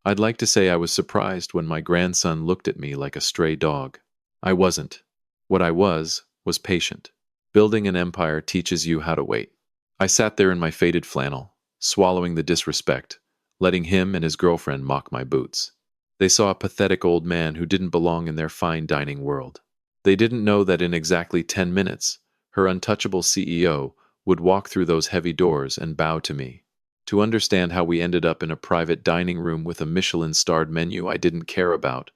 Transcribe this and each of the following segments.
I'd like to say I was surprised when my grandson looked at me like a stray dog. I wasn't. What I was patient. Building an empire teaches you how to wait. I sat there in my faded flannel, swallowing the disrespect, letting him and his girlfriend mock my boots. They saw a pathetic old man who didn't belong in their fine dining world. They didn't know that in exactly 10 minutes, her untouchable CEO would walk through those heavy doors and bow to me. To understand how we ended up in a private dining room with a Michelin-starred menu I didn't care about,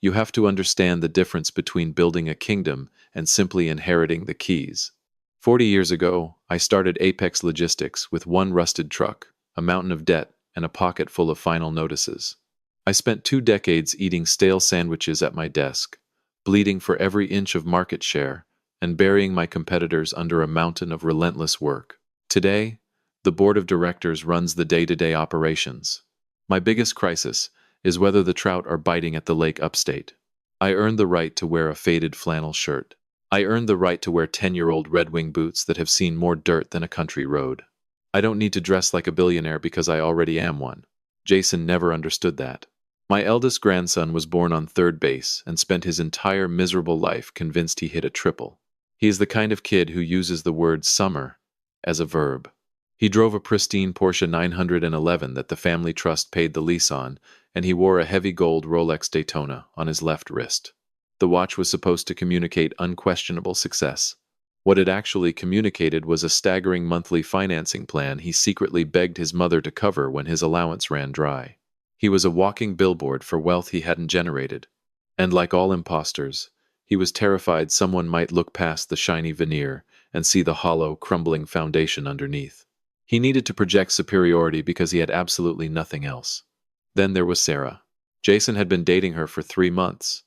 you have to understand the difference between building a kingdom and simply inheriting the keys. 40 years ago, I started Apex Logistics with one rusted truck, a mountain of debt, and a pocket full of final notices. I spent 2 decades eating stale sandwiches at my desk, bleeding for every inch of market share, and burying my competitors under a mountain of relentless work. Today, the board of directors runs the day-to-day operations. My biggest crisis is whether the trout are biting at the lake upstate. I earned the right to wear a faded flannel shirt. I earned the right to wear 10-year-old Red Wing boots that have seen more dirt than a country road. I don't need to dress like a billionaire because I already am one. Jason never understood that. My eldest grandson was born on third base and spent his entire miserable life convinced he hit a triple. He is the kind of kid who uses the word summer as a verb. He drove a pristine Porsche 911 that the family trust paid the lease on, and he wore a heavy gold Rolex Daytona on his left wrist. The watch was supposed to communicate unquestionable success. What it actually communicated was a staggering monthly financing plan he secretly begged his mother to cover when his allowance ran dry. He was a walking billboard for wealth he hadn't generated. And like all imposters, he was terrified someone might look past the shiny veneer and see the hollow, crumbling foundation underneath. He needed to project superiority because he had absolutely nothing else. Then there was Sarah. Jason had been dating her for 3 months,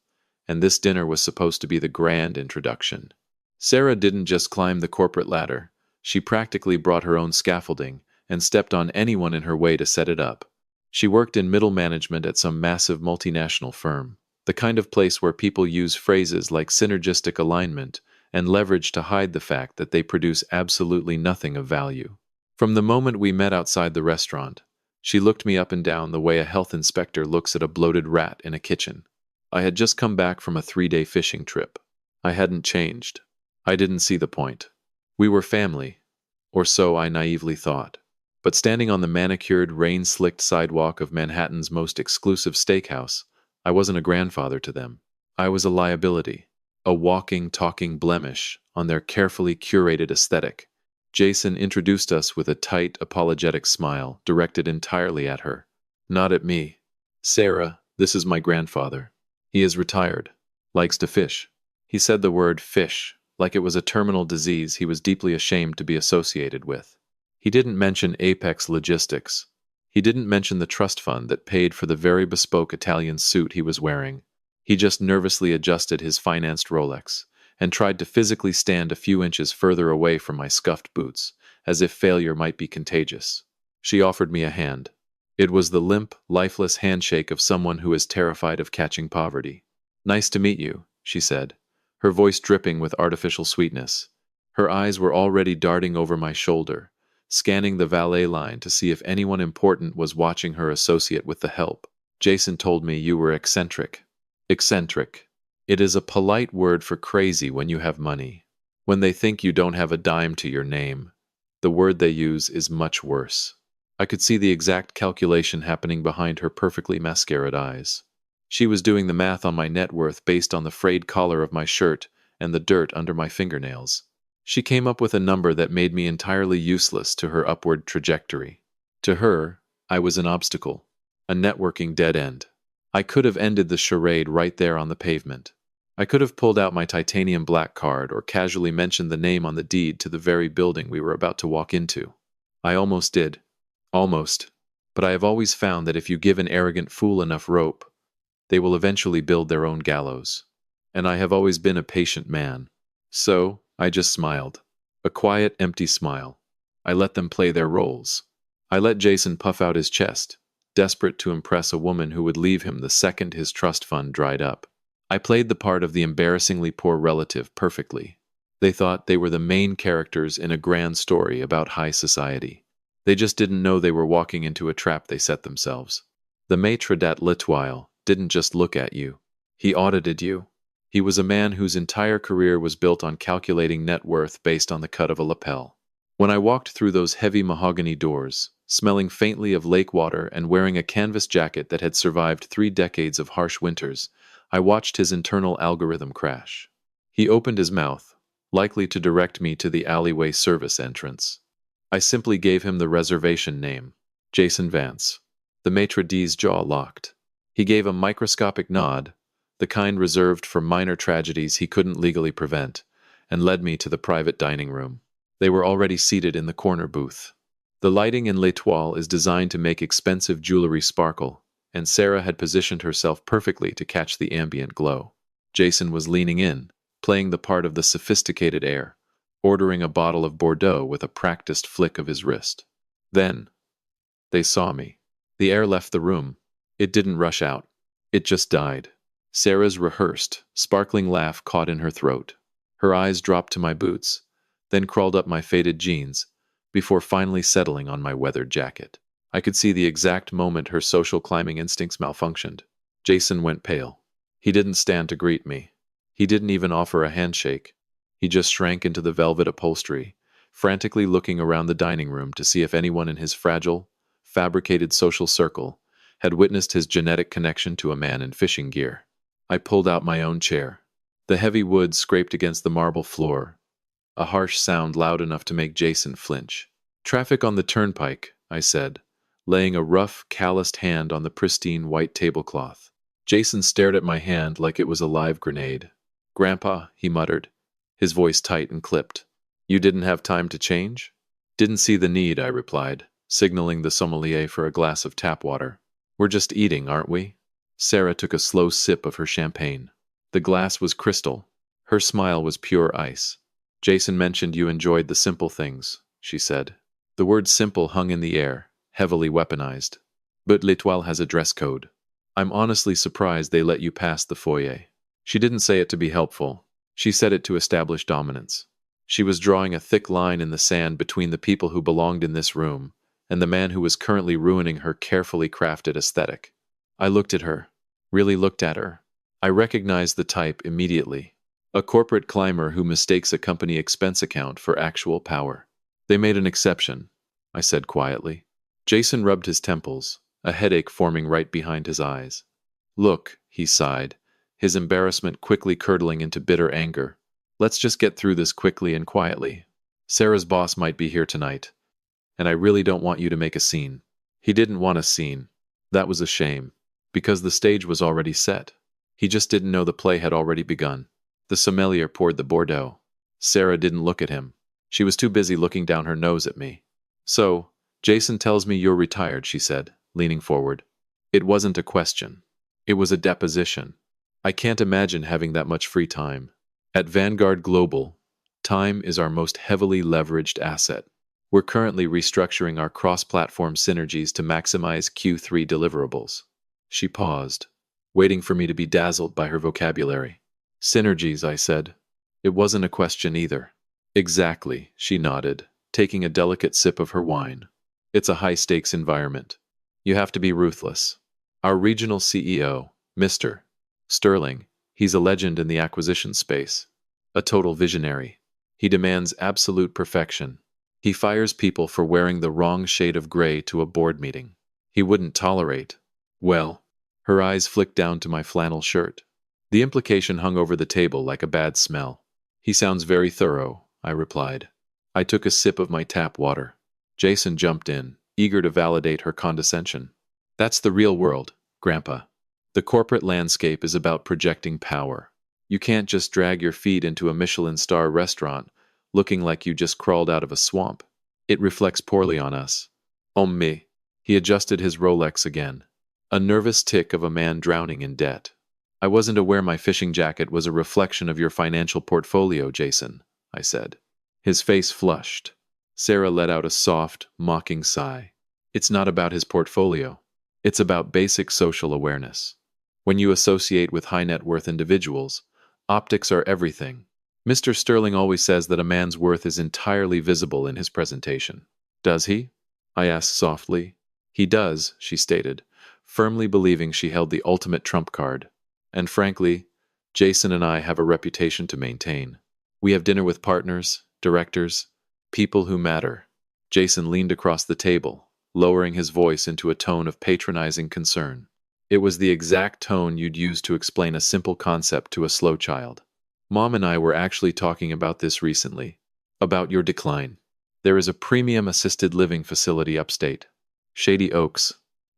and this dinner was supposed to be the grand introduction. Sarah didn't just climb the corporate ladder, she practically brought her own scaffolding and stepped on anyone in her way to set it up. She worked in middle management at some massive multinational firm, the kind of place where people use phrases like synergistic alignment and leverage to hide the fact that they produce absolutely nothing of value. From the moment we met outside the restaurant, she looked me up and down the way a health inspector looks at a bloated rat in a kitchen. I had just come back from a 3-day fishing trip. I hadn't changed. I didn't see the point. We were family, or so I naively thought. But standing on the manicured, rain-slicked sidewalk of Manhattan's most exclusive steakhouse, I wasn't a grandfather to them. I was a liability, a walking, talking blemish on their carefully curated aesthetic. Jason introduced us with a tight, apologetic smile directed entirely at her, not at me. Sarah, this is my grandfather. He is retired, likes to fish. He said the word fish, like it was a terminal disease he was deeply ashamed to be associated with. He didn't mention Apex Logistics. He didn't mention the trust fund that paid for the very bespoke Italian suit he was wearing. He just nervously adjusted his financed Rolex and tried to physically stand a few inches further away from my scuffed boots, as if failure might be contagious. She offered me a hand. It was the limp, lifeless handshake of someone who is terrified of catching poverty. "Nice to meet you," she said, her voice dripping with artificial sweetness. Her eyes were already darting over my shoulder, scanning the valet line to see if anyone important was watching her associate with the help. "Jason told me you were eccentric." Eccentric. It is a polite word for crazy when you have money. When they think you don't have a dime to your name, the word they use is much worse. I could see the exact calculation happening behind her perfectly mascaraed eyes. She was doing the math on my net worth based on the frayed collar of my shirt and the dirt under my fingernails. She came up with a number that made me entirely useless to her upward trajectory. To her, I was an obstacle, a networking dead end. I could have ended the charade right there on the pavement. I could have pulled out my titanium black card or casually mentioned the name on the deed to the very building we were about to walk into. I almost did. Almost. But I have always found that if you give an arrogant fool enough rope, they will eventually build their own gallows. And I have always been a patient man. So, I just smiled. A quiet, empty smile. I let them play their roles. I let Jason puff out his chest, desperate to impress a woman who would leave him the second his trust fund dried up. I played the part of the embarrassingly poor relative perfectly. They thought they were the main characters in a grand story about high society. They just didn't know they were walking into a trap they set themselves. The maître d'hôtel didn't just look at you. He audited you. He was a man whose entire career was built on calculating net worth based on the cut of a lapel. When I walked through those heavy mahogany doors, smelling faintly of lake water and wearing a canvas jacket that had survived 3 decades of harsh winters, I watched his internal algorithm crash. He opened his mouth, likely to direct me to the alleyway service entrance. I simply gave him the reservation name, Jason Vance. The maitre d's jaw locked. He gave a microscopic nod, the kind reserved for minor tragedies he couldn't legally prevent, and led me to the private dining room. They were already seated in the corner booth. The lighting in L'Etoile is designed to make expensive jewelry sparkle, and Sarah had positioned herself perfectly to catch the ambient glow. Jason was leaning in, playing the part of the sophisticated heir, ordering a bottle of Bordeaux with a practiced flick of his wrist. Then, they saw me. The air left the room. It didn't rush out. It just died. Sarah's rehearsed, sparkling laugh caught in her throat. Her eyes dropped to my boots, then crawled up my faded jeans, before finally settling on my weathered jacket. I could see the exact moment her social climbing instincts malfunctioned. Jason went pale. He didn't stand to greet me. He didn't even offer a handshake. He just shrank into the velvet upholstery, frantically looking around the dining room to see if anyone in his fragile, fabricated social circle had witnessed his genetic connection to a man in fishing gear. I pulled out my own chair. The heavy wood scraped against the marble floor, a harsh sound loud enough to make Jason flinch. "Traffic on the turnpike," I said, laying a rough, calloused hand on the pristine white tablecloth. Jason stared at my hand like it was a live grenade. "Grandpa," he muttered, his voice tight and clipped. "You didn't have time to change?" "Didn't see the need," I replied, signaling the sommelier for a glass of tap water. "We're just eating, aren't we?" Sarah took a slow sip of her champagne. The glass was crystal. Her smile was pure ice. "Jason mentioned you enjoyed the simple things," she said. The word simple hung in the air, heavily weaponized. "But L'Etoile has a dress code. I'm honestly surprised they let you pass the foyer." She didn't say it to be helpful. She said it to establish dominance. She was drawing a thick line in the sand between the people who belonged in this room and the man who was currently ruining her carefully crafted aesthetic. I looked at her, really looked at her. I recognized the type immediately. A corporate climber who mistakes a company expense account for actual power. "They made an exception," I said quietly. Jason rubbed his temples, a headache forming right behind his eyes. "Look," he sighed, his embarrassment quickly curdling into bitter anger. "Let's just get through this quickly and quietly. Sarah's boss might be here tonight, and I really don't want you to make a scene." He didn't want a scene. That was a shame, because the stage was already set. He just didn't know the play had already begun. The sommelier poured the Bordeaux. Sarah didn't look at him. She was too busy looking down her nose at me. "So, Jason tells me you're retired," she said, leaning forward. It wasn't a question. It was a deposition. I can't imagine having that much free time. At Vanguard Global, time is our most heavily leveraged asset. We're currently restructuring our cross-platform synergies to maximize Q3 deliverables. She paused, waiting for me to be dazzled by her vocabulary. "Synergies," I said. It wasn't a question either. "Exactly," she nodded, taking a delicate sip of her wine. "It's a high-stakes environment. You have to be ruthless. Our regional CEO, Mr. Sterling, he's a legend in the acquisition space. A total visionary. He demands absolute perfection. He fires people for wearing the wrong shade of gray to a board meeting. He wouldn't tolerate." "Well," her eyes flicked down to my flannel shirt. The implication hung over the table like a bad smell. "He sounds very thorough," I replied. I took a sip of my tap water. Jason jumped in, eager to validate her condescension. "That's the real world, Grandpa. The corporate landscape is about projecting power. You can't just drag your feet into a Michelin-star restaurant looking like you just crawled out of a swamp. It reflects poorly on us." Me. He adjusted his Rolex again. A nervous tick of a man drowning in debt. "I wasn't aware my fishing jacket was a reflection of your financial portfolio, Jason," I said. His face flushed. Sarah let out a soft, mocking sigh. "It's not about his portfolio. It's about basic social awareness. When you associate with high-net-worth individuals, optics are everything. Mr. Sterling always says that a man's worth is entirely visible in his presentation." "Does he?" I asked softly. "He does," she stated, firmly believing she held the ultimate trump card. And frankly, Jason and I have a reputation to maintain. We have dinner with partners, directors, people who matter. Jason leaned across the table, lowering his voice into a tone of patronizing concern. It was the exact tone you'd use to explain a simple concept to a slow child. Mom and I were actually talking about this recently. About your decline. There is a premium assisted living facility upstate. Shady Oaks.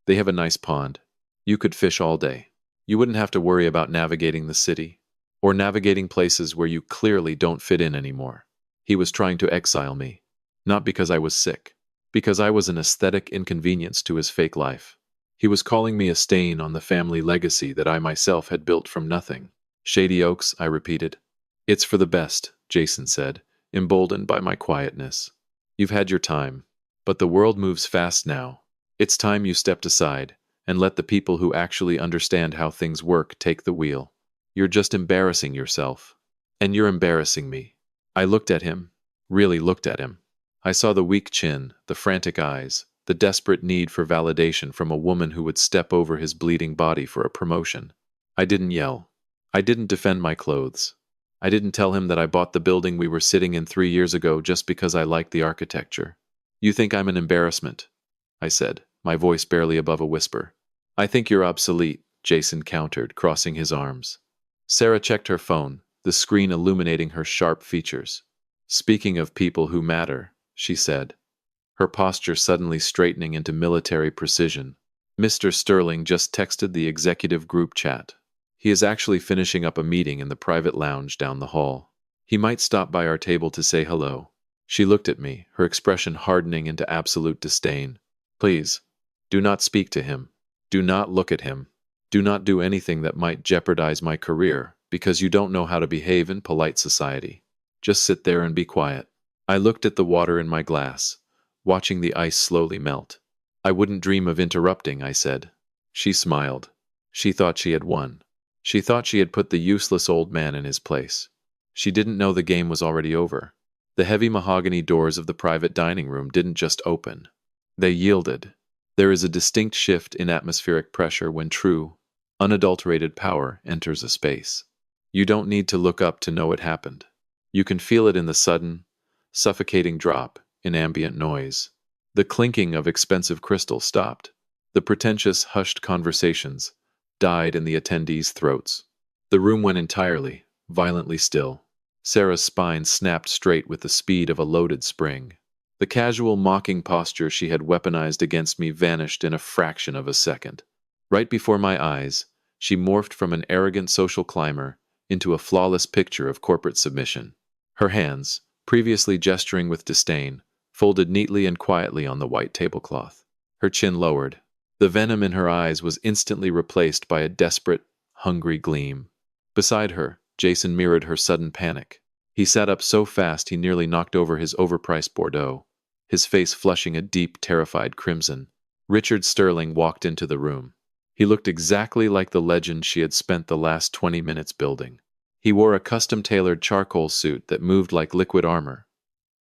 They have a nice pond. You could fish all day. You wouldn't have to worry about navigating the city, or navigating places where you clearly don't fit in anymore. He was trying to exile me. Not because I was sick. Because I was an aesthetic inconvenience to his fake life. He was calling me a stain on the family legacy that I myself had built from nothing. Shady Oaks, I repeated. It's for the best, Jason said, emboldened by my quietness. You've had your time, but the world moves fast now. It's time you stepped aside and let the people who actually understand how things work take the wheel. You're just embarrassing yourself. And you're embarrassing me. I looked at him, really looked at him. I saw the weak chin, the frantic eyes, the desperate need for validation from a woman who would step over his bleeding body for a promotion. I didn't yell. I didn't defend my clothes. I didn't tell him that I bought the building we were sitting in 3 years ago just because I liked the architecture. You think I'm an embarrassment, I said, my voice barely above a whisper. I think you're obsolete, Jason countered, crossing his arms. Sarah checked her phone, the screen illuminating her sharp features. Speaking of people who matter, she said, her posture suddenly straightening into military precision. Mr. Sterling just texted the executive group chat. He is actually finishing up a meeting in the private lounge down the hall. He might stop by our table to say hello. She looked at me, her expression hardening into absolute disdain. Please, do not speak to him. Do not look at him. Do not do anything that might jeopardize my career, because you don't know how to behave in polite society. Just sit there and be quiet. I looked at the water in my glass, watching the ice slowly melt. I wouldn't dream of interrupting, I said. She smiled. She thought she had won. She thought she had put the useless old man in his place. She didn't know the game was already over. The heavy mahogany doors of the private dining room didn't just open. They yielded. There is a distinct shift in atmospheric pressure when true, unadulterated power enters a space. You don't need to look up to know it happened. You can feel it in the sudden, suffocating drop in ambient noise. The clinking of expensive crystal stopped. The pretentious, hushed conversations died in the attendees' throats. The room went entirely, violently still. Sarah's spine snapped straight with the speed of a loaded spring. The casual, mocking posture she had weaponized against me vanished in a fraction of a second. Right before my eyes, she morphed from an arrogant social climber into a flawless picture of corporate submission. Her hands, previously gesturing with disdain, folded neatly and quietly on the white tablecloth. Her chin lowered. The venom in her eyes was instantly replaced by a desperate, hungry gleam. Beside her, Jason mirrored her sudden panic. He sat up so fast he nearly knocked over his overpriced Bordeaux, his face flushing a deep, terrified crimson. Richard Sterling walked into the room. He looked exactly like the legend she had spent the last 20 minutes building. He wore a custom-tailored charcoal suit that moved like liquid armor,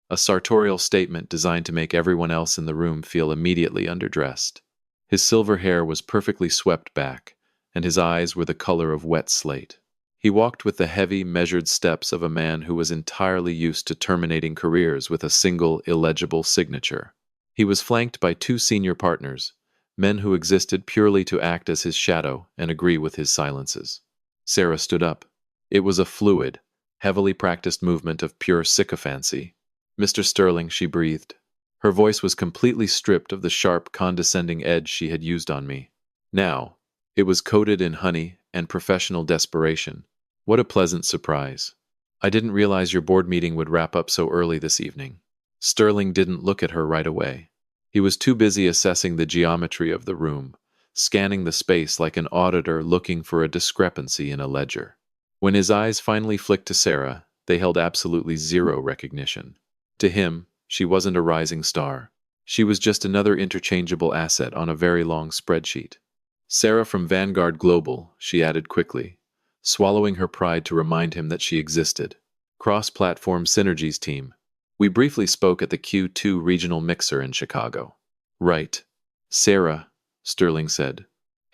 a sartorial statement designed to make everyone else in the room feel immediately underdressed. His silver hair was perfectly swept back, and his eyes were the color of wet slate. He walked with the heavy, measured steps of a man who was entirely used to terminating careers with a single, illegible signature. He was flanked by 2 senior partners, men who existed purely to act as his shadow and agree with his silences. Sarah stood up. It was a fluid, heavily practiced movement of pure sycophancy. Mr. Sterling, she breathed. Her voice was completely stripped of the sharp, condescending edge she had used on me. Now, it was coated in honey and professional desperation. What a pleasant surprise. I didn't realize your board meeting would wrap up so early this evening. Sterling didn't look at her right away. He was too busy assessing the geometry of the room, scanning the space like an auditor looking for a discrepancy in a ledger. When his eyes finally flicked to Sarah, they held absolutely zero recognition. To him, she wasn't a rising star. She was just another interchangeable asset on a very long spreadsheet. Sarah from Vanguard Global, she added quickly, swallowing her pride to remind him that she existed. Cross-platform synergies team. We briefly spoke at the Q2 regional mixer in Chicago. Right. Sarah, Sterling said.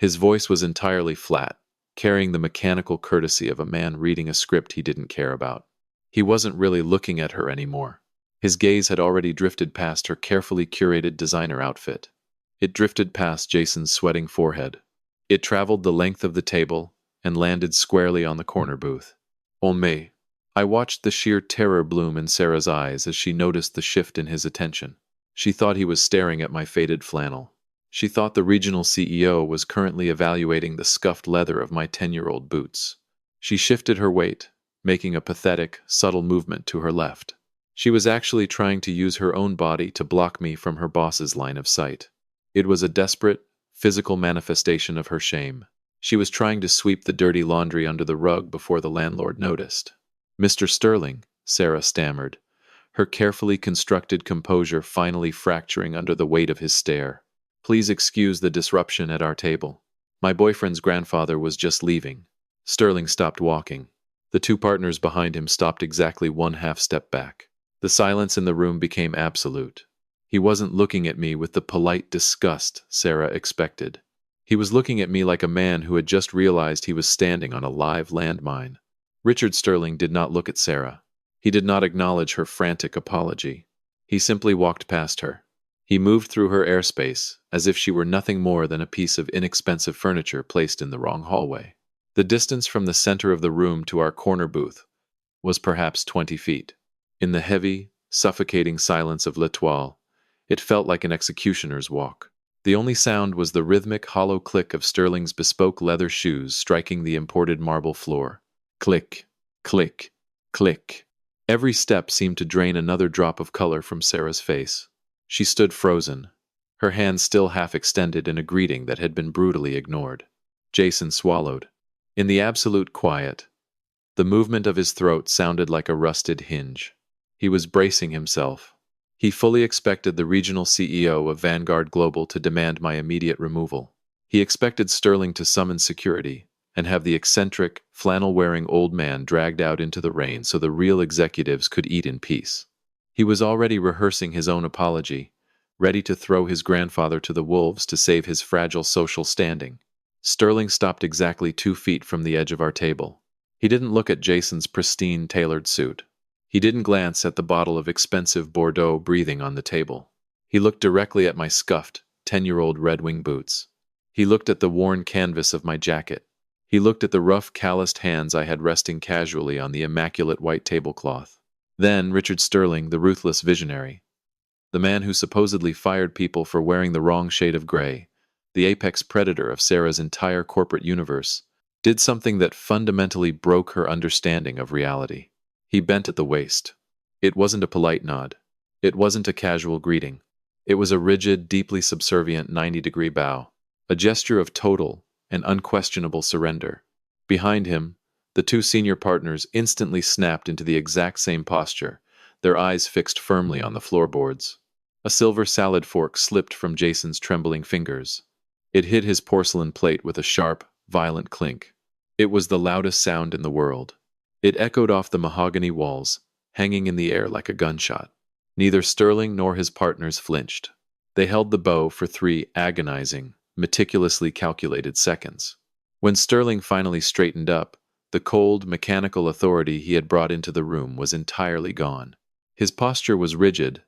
His voice was entirely flat, carrying the mechanical courtesy of a man reading a script he didn't care about. He wasn't really looking at her anymore. His gaze had already drifted past her carefully curated designer outfit. It drifted past Jason's sweating forehead. It traveled the length of the table and landed squarely on the corner booth. On me. I watched the sheer terror bloom in Sarah's eyes as she noticed the shift in his attention. She thought he was staring at my faded flannel. She thought the regional CEO was currently evaluating the scuffed leather of my 10-year-old boots. She shifted her weight, making a pathetic, subtle movement to her left. She was actually trying to use her own body to block me from her boss's line of sight. It was a desperate, physical manifestation of her shame. She was trying to sweep the dirty laundry under the rug before the landlord noticed. "Mr. Sterling," Sarah stammered, her carefully constructed composure finally fracturing under the weight of his stare. "Please excuse the disruption at our table. My boyfriend's grandfather was just leaving." Sterling stopped walking. The two partners behind him stopped exactly one half step back. The silence in the room became absolute. He wasn't looking at me with the polite disgust Sarah expected. He was looking at me like a man who had just realized he was standing on a live landmine. Richard Sterling did not look at Sarah. He did not acknowledge her frantic apology. He simply walked past her. He moved through her airspace as if she were nothing more than a piece of inexpensive furniture placed in the wrong hallway. The distance from the center of the room to our corner booth was perhaps 20 feet. In the heavy, suffocating silence of L'Etoile, it felt like an executioner's walk. The only sound was the rhythmic, hollow click of Sterling's bespoke leather shoes striking the imported marble floor. Click, click, click. Every step seemed to drain another drop of color from Sarah's face. She stood frozen, her hand still half extended in a greeting that had been brutally ignored. Jason swallowed. In the absolute quiet, the movement of his throat sounded like a rusted hinge. He was bracing himself. He fully expected the regional CEO of Vanguard Global to demand my immediate removal. He expected Sterling to summon security and have the eccentric, flannel-wearing old man dragged out into the rain so the real executives could eat in peace. He was already rehearsing his own apology, ready to throw his grandfather to the wolves to save his fragile social standing. Sterling stopped exactly 2 feet from the edge of our table. He didn't look at Jason's pristine, tailored suit. He didn't glance at the bottle of expensive Bordeaux breathing on the table. He looked directly at my scuffed, 10-year-old Red Wing boots. He looked at the worn canvas of my jacket. He looked at the rough, calloused hands I had resting casually on the immaculate white tablecloth. Then Richard Sterling, the ruthless visionary, the man who supposedly fired people for wearing the wrong shade of gray, the apex predator of Sarah's entire corporate universe, did something that fundamentally broke her understanding of reality. He bent at the waist. It wasn't a polite nod. It wasn't a casual greeting. It was a rigid, deeply subservient 90-degree bow, a gesture of total and unquestionable surrender. Behind him, the two senior partners instantly snapped into the exact same posture, their eyes fixed firmly on the floorboards. A silver salad fork slipped from Jason's trembling fingers. It hit his porcelain plate with a sharp, violent clink. It was the loudest sound in the world. It echoed off the mahogany walls, hanging in the air like a gunshot. Neither Sterling nor his partners flinched. They held the bow for 3 agonizing, meticulously calculated seconds. When Sterling finally straightened up, the cold, mechanical authority he had brought into the room was entirely gone. His posture was rigid,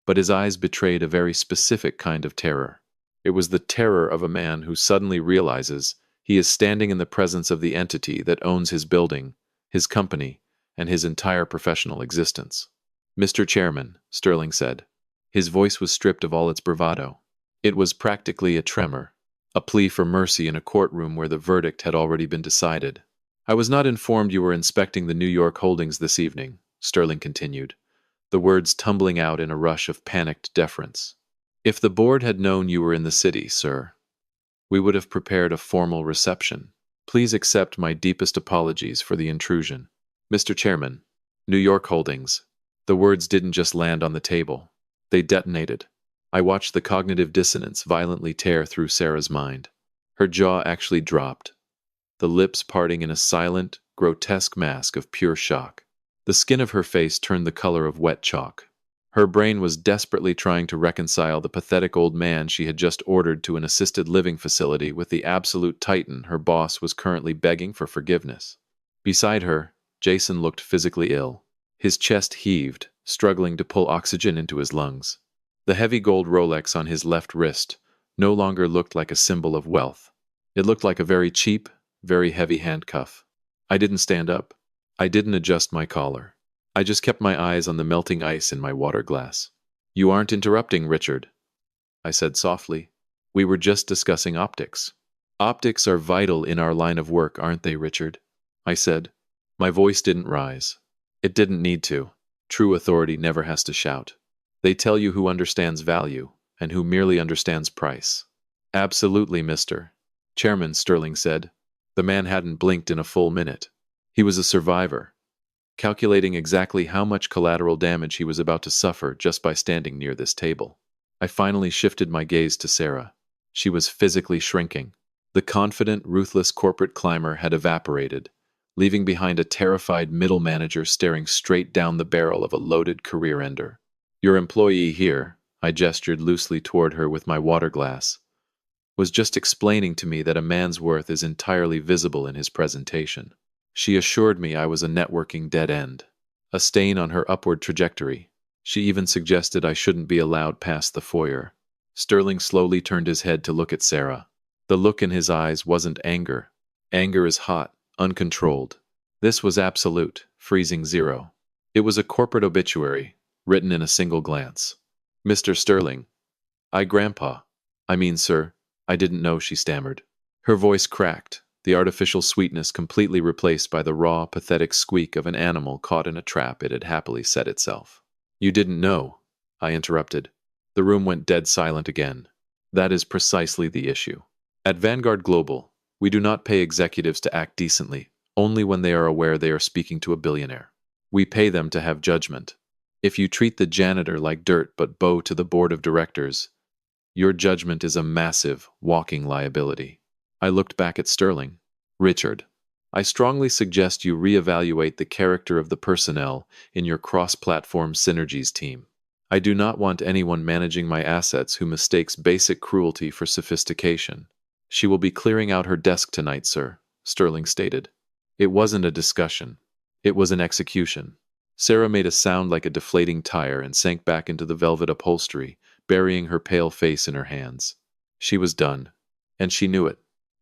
but his eyes betrayed a very specific kind of terror. It was the terror of a man who suddenly realizes he is standing in the presence of the entity that owns his building, his company, and his entire professional existence. "Mr. Chairman," Sterling said. His voice was stripped of all its bravado. It was practically a tremor, a plea for mercy in a courtroom where the verdict had already been decided. "I was not informed you were inspecting the New York holdings this evening," Sterling continued, the words tumbling out in a rush of panicked deference. "If the board had known you were in the city, sir, we would have prepared a formal reception. Please accept my deepest apologies for the intrusion. Mr. Chairman, New York holdings." The words didn't just land on the table. They detonated. I watched the cognitive dissonance violently tear through Sarah's mind. Her jaw actually dropped, the lips parting in a silent, grotesque mask of pure shock. The skin of her face turned the color of wet chalk. Her brain was desperately trying to reconcile the pathetic old man she had just ordered to an assisted living facility with the absolute titan her boss was currently begging for forgiveness. Beside her, Jason looked physically ill. His chest heaved, struggling to pull oxygen into his lungs. The heavy gold Rolex on his left wrist no longer looked like a symbol of wealth. It looked like a very cheap, very heavy handcuff. I didn't stand up. I didn't adjust my collar. I just kept my eyes on the melting ice in my water glass. "You aren't interrupting, Richard," I said softly. "We were just discussing optics." "Optics are vital in our line of work, aren't they, Richard?" I said. My voice didn't rise. It didn't need to. True authority never has to shout. They tell you who understands value and who merely understands price. "Absolutely, Mr. Chairman," Sterling said. The man hadn't blinked in a full minute. He was a survivor, calculating exactly how much collateral damage he was about to suffer just by standing near this table. I finally shifted my gaze to Sarah. She was physically shrinking. The confident, ruthless corporate climber had evaporated, leaving behind a terrified middle manager staring straight down the barrel of a loaded career ender. "Your employee here," I gestured loosely toward her with my water glass, "was just explaining to me that a man's worth is entirely visible in his presentation." She assured me I was a networking dead end, a stain on her upward trajectory. She even suggested I shouldn't be allowed past the foyer. Sterling slowly turned his head to look at Sarah. The look in his eyes wasn't anger. Anger is hot, uncontrolled. This was absolute, freezing zero. It was a corporate obituary, written in a single glance. "Mr. Sterling." Grandpa. "I mean, sir, I didn't know," she stammered. Her voice cracked, the artificial sweetness completely replaced by the raw, pathetic squeak of an animal caught in a trap it had happily set itself. "You didn't know," I interrupted. The room went dead silent again. That is precisely the issue. At Vanguard Global, we do not pay executives to act decently, only when they are aware they are speaking to a billionaire. We pay them to have judgment. If you treat the janitor like dirt but bow to the board of directors, your judgment is a massive, walking liability. I looked back at Sterling. "Richard, I strongly suggest you reevaluate the character of the personnel in your cross-platform synergies team. I do not want anyone managing my assets who mistakes basic cruelty for sophistication." "She will be clearing out her desk tonight, sir," Sterling stated. It wasn't a discussion. It was an execution. Sarah made a sound like a deflating tire and sank back into the velvet upholstery, burying her pale face in her hands. She was done, and she knew it.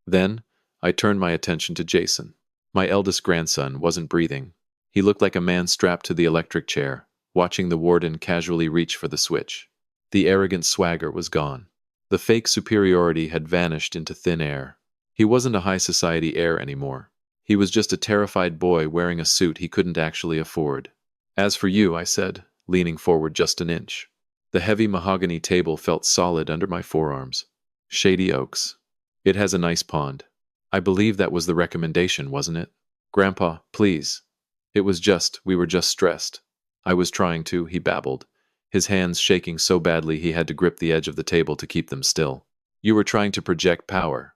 Then, I turned my attention to Jason. My eldest grandson wasn't breathing. He looked like a man strapped to the electric chair, watching the warden casually reach for the switch. The arrogant swagger was gone. The fake superiority had vanished into thin air. He wasn't a high society heir anymore. He was just a terrified boy wearing a suit he couldn't actually afford. "As for you," I said, leaning forward just an inch. The heavy mahogany table felt solid under my forearms. "Shady Oaks. It has a nice pond. I believe that was the recommendation, wasn't it?" "Grandpa, please." We were just stressed." "I was trying to," he babbled, his hands shaking so badly he had to grip the edge of the table to keep them still. "You were trying to project power."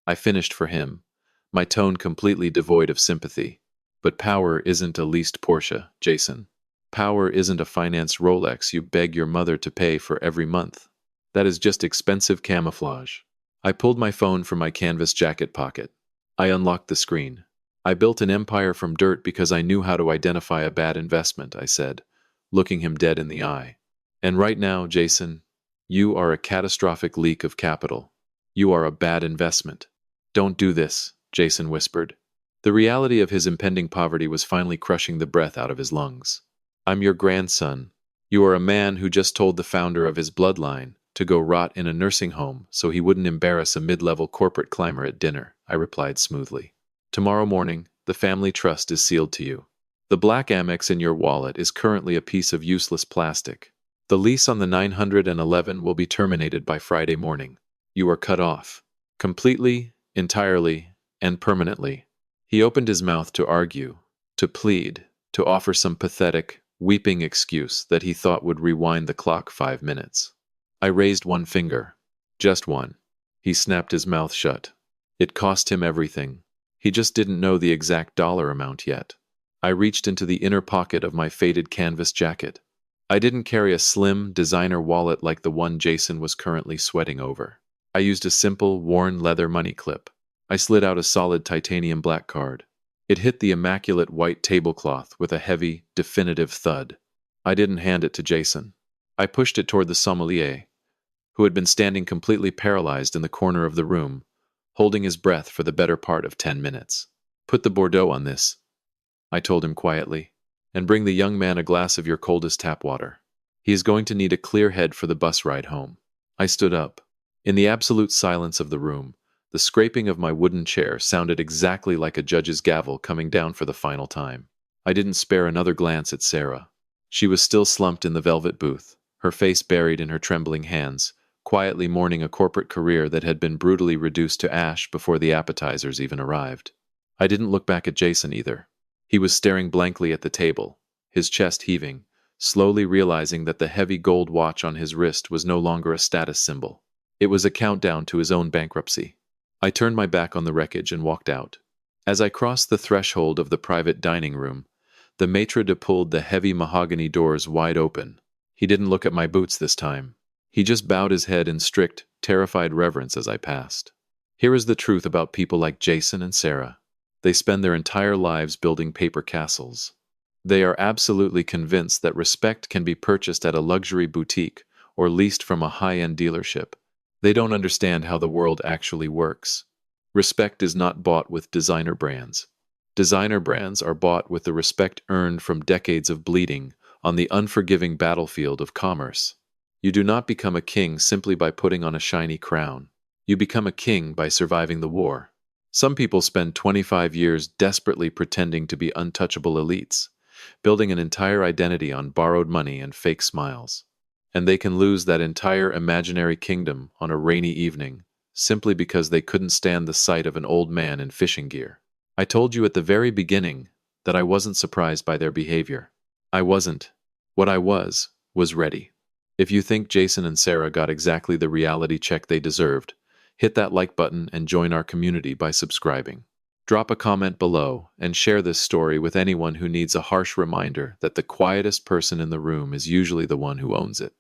I finished for him, my tone completely devoid of sympathy. "But power isn't a leased Porsche, Jason. Power isn't a financed Rolex you beg your mother to pay for every month. That is just expensive camouflage." I pulled my phone from my canvas jacket pocket. I unlocked the screen. "I built an empire from dirt because I knew how to identify a bad investment," I said, looking him dead in the eye. "And right now, Jason, you are a catastrophic leak of capital. You are a bad investment." "Don't do this," Jason whispered. The reality of his impending poverty was finally crushing the breath out of his lungs. "I'm your grandson. You are a man who just told the founder of his bloodline to go rot in a nursing home so he wouldn't embarrass a mid-level corporate climber at dinner," I replied smoothly. "Tomorrow morning, the family trust is sealed to you. The black Amex in your wallet is currently a piece of useless plastic. The lease on the 911 will be terminated by Friday morning. You are cut off. Completely, entirely, and permanently." He opened his mouth to argue, to plead, to offer some pathetic, weeping excuse that he thought would rewind the clock 5 minutes. I raised one finger. Just one. He snapped his mouth shut. It cost him everything. He just didn't know the exact dollar amount yet. I reached into the inner pocket of my faded canvas jacket. I didn't carry a slim, designer wallet like the one Jason was currently sweating over. I used a simple, worn leather money clip. I slid out a solid titanium black card. It hit the immaculate white tablecloth with a heavy, definitive thud. I didn't hand it to Jason. I pushed it toward the sommelier, who had been standing completely paralyzed in the corner of the room, holding his breath for the better part of 10 minutes. Put the Bordeaux on this, I told him quietly, and bring the young man a glass of your coldest tap water. He is going to need a clear head for the bus ride home. I stood up. In the absolute silence of the room, the scraping of my wooden chair sounded exactly like a judge's gavel coming down for the final time. I didn't spare another glance at Sarah. She was still slumped in the velvet booth, her face buried in her trembling hands, quietly mourning a corporate career that had been brutally reduced to ash before the appetizers even arrived. I didn't look back at Jason either. He was staring blankly at the table, his chest heaving, slowly realizing that the heavy gold watch on his wrist was no longer a status symbol. It was a countdown to his own bankruptcy. I turned my back on the wreckage and walked out. As I crossed the threshold of the private dining room, the maitre d' pulled the heavy mahogany doors wide open. He didn't look at my boots this time. He just bowed his head in strict, terrified reverence as I passed. Here is the truth about people like Jason and Sarah. They spend their entire lives building paper castles. They are absolutely convinced that respect can be purchased at a luxury boutique or leased from a high-end dealership. They don't understand how the world actually works. Respect is not bought with designer brands. Designer brands are bought with the respect earned from decades of bleeding on the unforgiving battlefield of commerce. You do not become a king simply by putting on a shiny crown. You become a king by surviving the war. Some people spend 25 years desperately pretending to be untouchable elites, building an entire identity on borrowed money and fake smiles. And they can lose that entire imaginary kingdom on a rainy evening, simply because they couldn't stand the sight of an old man in fishing gear. I told you at the very beginning that I wasn't surprised by their behavior. I wasn't. What I was ready. If you think Jason and Sarah got exactly the reality check they deserved, hit that like button and join our community by subscribing. Drop a comment below and share this story with anyone who needs a harsh reminder that the quietest person in the room is usually the one who owns it.